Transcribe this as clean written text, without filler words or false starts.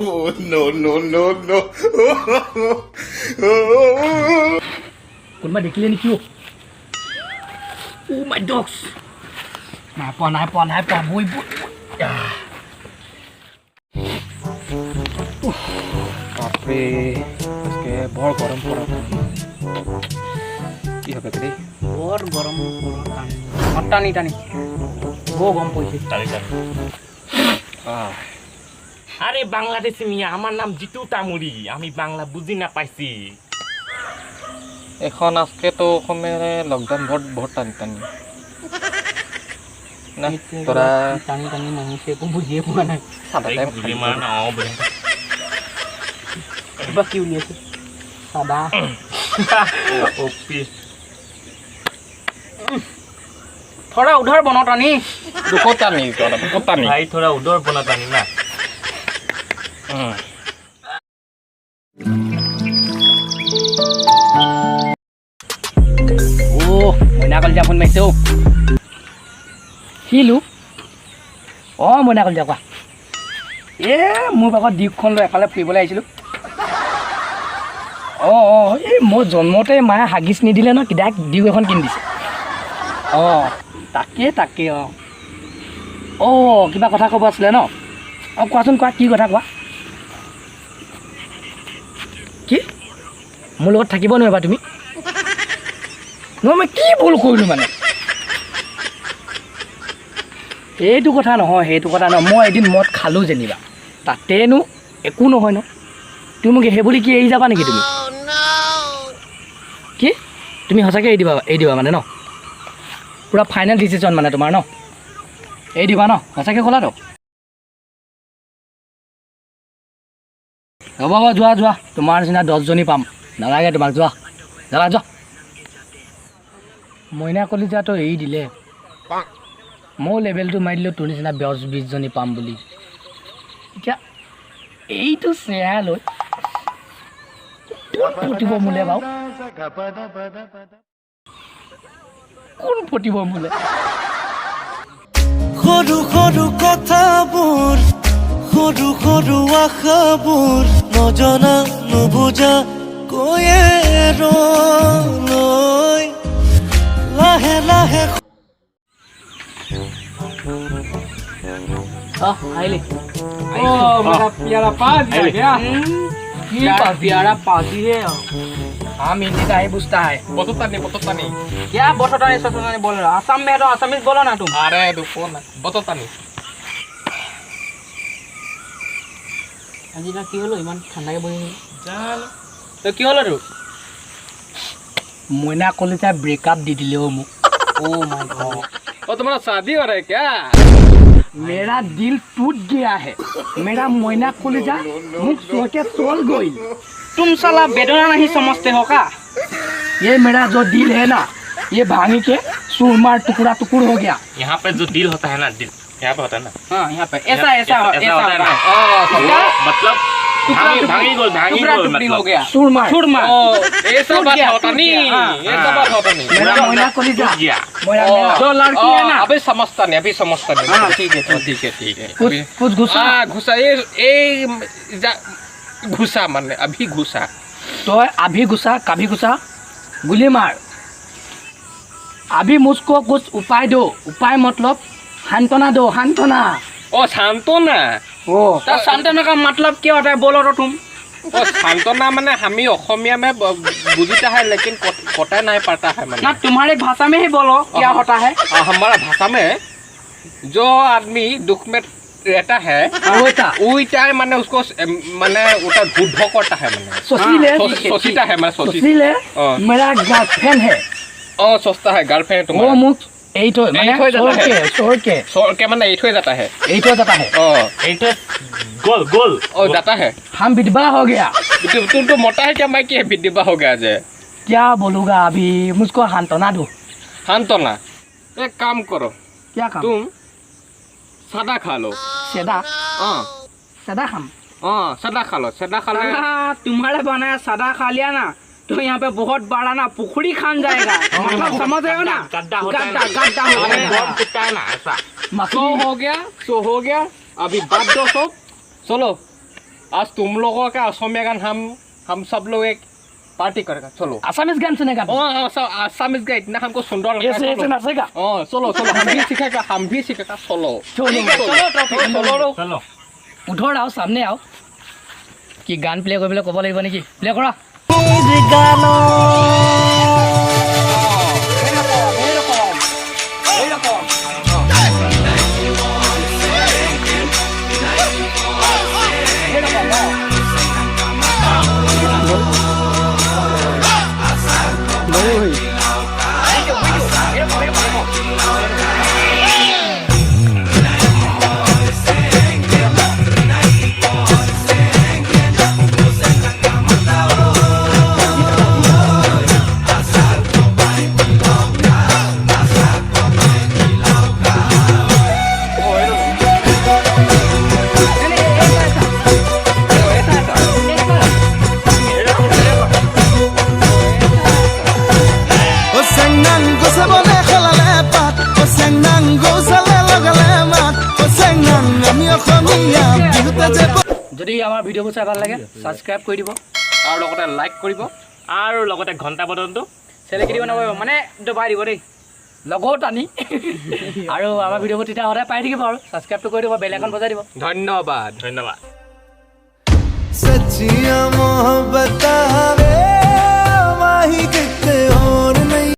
no, no, no, no. কোনোবা দেখিলে নেকি অ' মাই ডগছ নাই পোৱা বৈ বাপৰে আজকে বৰ গৰম পৰা কি হবে দেই বৰ গৰম টানি বৰ গৰম পৰিছে আৰে বাংলাদেশি মিয়া আমাৰ নাম জিতু তামুৰি আমি বাংলা বুঝি না পাইছি এখন আজকে তো অসমীয়াৰে লকডাউন বহুত টানি না তোৰা টানি মানুষে একো বুজিয়ে পোৱা নাই সাদা টাইম বুঝি মা না বলে কিবা কি উলিয়াইছে সাদা ओपी थोड़ा उधर बनो टानी দুখত টানি भाई थोड़ा उधर बना तानी ना মইনা কলিজা ফোন মাৰিছে অ' সিলো অঁ মইনা কলিজা কোৱা মোৰ ভাগত দ্বীপখন লৈ এফালে ফুৰিবলৈ আহিছিলোঁ এই মই জন্মতে মায়ে হাগিছ নিদিলে ন কিবা ডিউ এখন কিনি দিছে তাকে কিবা কথা ক'ব আছিলে ন কোৱাচোন কোৱা কি কথা কোৱা কি মোৰ লগত থাকিব নোৱাৰিবা তুমি নহয় মই কি ভুল কৰিলোঁ মানে সেইটো কথা নহয় মই এদিন মদ খালোঁ যেনিবা তাতেনো একো নহয় ন তুমি মোক সেই বুলি কি এৰি যাবা নেকি তুমি কি তুমি সঁচাকৈ এৰি দিবা মানে ন পূৰা ফাইনেল ডিচিশ্যন মানে তোমাৰ ন এৰি দিবা ন সঁচাকৈ ক'লাতো হ'ব যোৱা তোমাৰ নিচিনা 10জনী পাম নালাগে তোমাক যোৱা মইনা কলিজাটো এৰি দিলে মই লেভেলটো মাৰি দিলোঁ তোৰ নিচিনা 10-20জনী পাম বুলি এতিয়া এইটো চেহেৰা লৈ ফটিব মোলে বাৰু কোন ফটিব মোলে সৰু কথাবোৰ সৰু আশাবোৰ নজনা নুবুজা কৈয়ে ৰৈ লাহে आइले मेरा प्यारा पाजी आ गया प्यारा पाजी है हम हिंदी का ही पूछता है বততানি क्या बटोटानी सटोटानी बोल रहा असम में तो असमीज बोलो ना तुम আরে দুখো না বততানি আজি না কি হলো ইমান ঠান্ডাকে বহি জান তো কি হলো রে মইনা কলিতা ব্রেকআপ দি दिले ओ मुक ओ माय गॉड ओ तुम्हारा शादी हो रहा है क्या मेरा दिल टूट गया है मेरा मोइना कलिजा मुख सोच के सोल गई तुम साला बेदना नहीं समझते हो का ये मेरा जो दिल है ना ये भांगी के सुरमार टुकड़ा हो गया यहाँ पे जो दिल होता है ना दिल यहाँ पे होता है ना हाँ यहाँ पे ऐसा होता है ना मतलब भांगी गोल हो गया सुरमार ऐसा बात होता नहीं मेरा मोइना कलिजा गया जो लड़की है ना अभी समझता नहीं हाँ ठीक है कुछ घुसा ये घुसा माने अभी घुसा तो अभी घुसा कभी घुसा गोली मार अभी मुझको कुछ उपाय दो उपाय मतलब सांत्वना दो सांत्वना ओ सांत्वना तो सांत्वना का मतलब क्या होता है बोलो तो तुम ओ सांत्वना माने हम ही असमिया में बुझता है लेकिन कोटा नहीं पाता है ना तुम्हारे भाषा में ही बोलो क्या होता है हमारा भाषा में जो आदमी दुख में रहता है वही माने उसको माने उटा बुद्ध करता है माने सोचता है माने सोचीले मेरा गर्लफ्रेंड है सोचता है गर्लफ्रेंड तुम्हारा वो मुख यही तो माने छोड़ के माने यही जाता है गोल जाता है हम विधवा हो गया तुम तो मोटा है क्या मैं क्या विधवा हो गया जे क्या बोलूँगा अभी मुझको सांत्वना दो सांत्वना एक काम करो क्या काम तुम सादा खा लो सदा सदा हम सादा खा लो तुम्हारे बनाया सदा खा लिया ना तो यहाँ पे बहुत बड़ा ना पुखड़ी खान जाएगा मतलब समझ रहे हो ना गड्ढा होता है ना ऐसा सो हो गया अभी बात दो सब चलो आज तुम लोगों का असमिया गान हम सब लोग एक पार्टी करेगा चलो आसामीज गान सुनेगा आसामीज का इतना हमको सुंदर लगता ऐसे ऐसे है नाचेगा चलो हम भी सीखेगा चलो চলো উঠৰ আৰু সামনে আৰু কি গান প্লে কৰিবলৈ ক'ব লাগিব নেকি প্লে কৰা যদি আমাৰ ভিডিঅ'বোৰ চাই ভাল লাগে ছাবস্ক্ৰাইব কৰি দিব আৰু লগতে লাইক কৰিব আৰু লগতে ঘণ্টা বটনটো চেলেকি দিব নকৰিব মানে দবাই দিব দেই লগত আনি আৰু আমাৰ ভিডিঅ'বোৰ তেতিয়া সদায় পাই থাকিব আৰু ছাবস্ক্ৰাইবটো কৰি দিব বেল আইকন বজাই দিব ধন্যবাদ ধন্যবাদ सच्चियां मोहब्बत माही कितने हो